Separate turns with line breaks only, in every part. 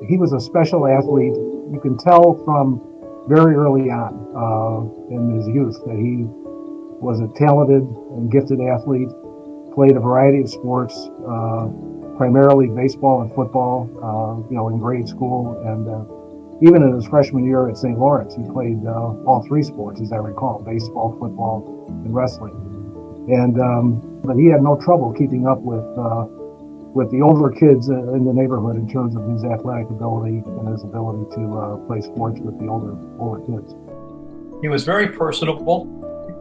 he was a special athlete. You can tell from very early on in his youth that he was a talented and gifted athlete, played a variety of sports, primarily baseball and football, in grade school. And even in his freshman year at St. Lawrence, he played all three sports, as I recall, baseball, football, and wrestling. And but he had no trouble keeping up with the older kids in the neighborhood in terms of his athletic ability and his ability to play sports with the older kids.
He was very personable.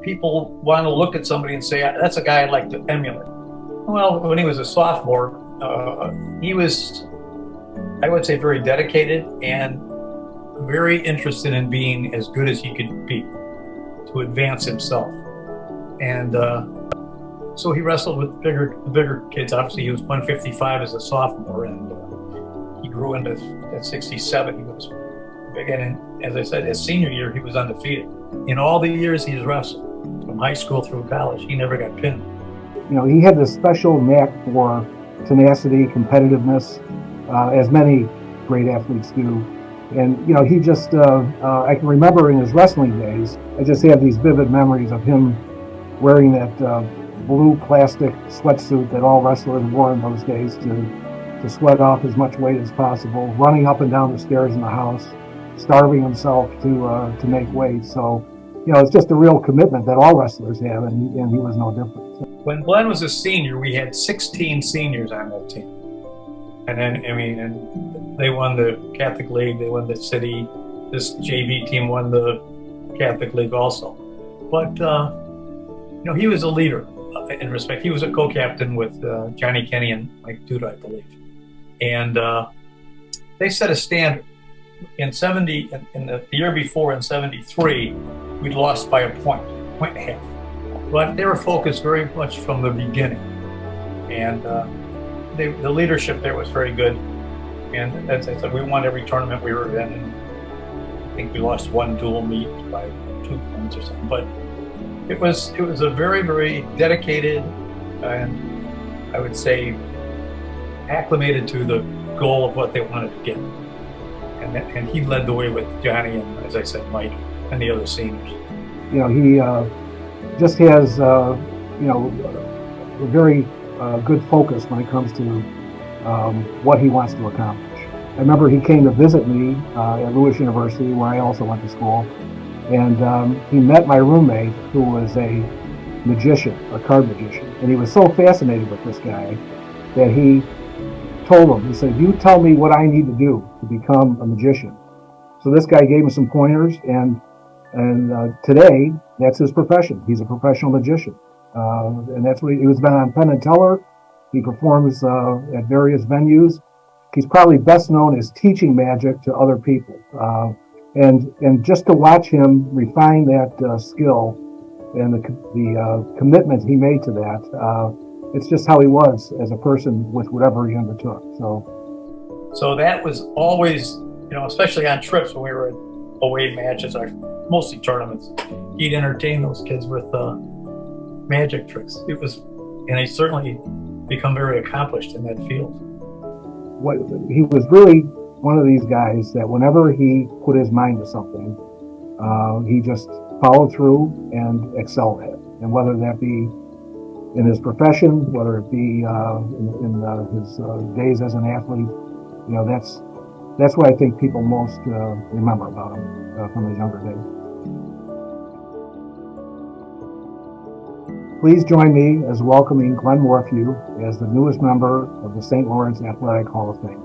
People want to look at somebody and say, that's a guy I'd like to emulate. Well, when he was a sophomore, he was, I would say, very dedicated and very interested in being as good as he could be to advance himself. And so he wrestled with the bigger kids. Obviously, he was 155 as a sophomore, and he grew into at 67. He was big, and as I said, his senior year, he was undefeated. In all the years he's wrestled, from high school through college, he never got pinned.
He had this special knack for tenacity, competitiveness, as many great athletes do. And, he just, I can remember in his wrestling days, I just have these vivid memories of him wearing that blue plastic sweatsuit that all wrestlers wore in those days to sweat off as much weight as possible, running up and down the stairs in the house, starving himself to make weight. So, it's just a real commitment that all wrestlers have, and he was no different.
When Glenn was a senior, we had 16 seniors on that team. And then, and they won the Catholic League, they won the city. This JV team won the Catholic League also. But, he was a leader in respect. He was a co-captain with Johnny Kenny and Mike Duda, I believe. And they set a standard. In the year before, in 73, we'd lost by a point and a half. But they were focused very much from the beginning. And the leadership there was very good. And as I said, we won every tournament we were in. And I think we lost one dual meet by 2 points or something. But it was a very, very dedicated and I would say acclimated to the goal of what they wanted to get. And he led the way with Johnny and, as I said, Mike and the other seniors.
He just has, a very good focus when it comes to what he wants to accomplish. I remember he came to visit me at Lewis University, where I also went to school, and he met my roommate, who was a magician, a card magician. And he was so fascinated with this guy that he told him, he said, "You tell me what I need to do to become a magician." So this guy gave him some pointers, and today that's his profession. He's a professional magician, and that's what he was been on Penn and Teller. He performs at various venues. He's probably best known as teaching magic to other people, and just to watch him refine that skill and the commitment he made to that. It's just how he was as a person with whatever he undertook.
So that was always, especially on trips when we were at away matches, or mostly tournaments, he'd entertain those kids with magic tricks. And he certainly become very accomplished in that field.
He was really one of these guys that whenever he put his mind to something, he just followed through and excelled at it. And whether that be in his profession, whether it be in his days as an athlete, that's what I think people most remember about him from his younger days. Please join me as welcoming Glenn Morphew as the newest member of the St. Lawrence Athletic Hall of Fame.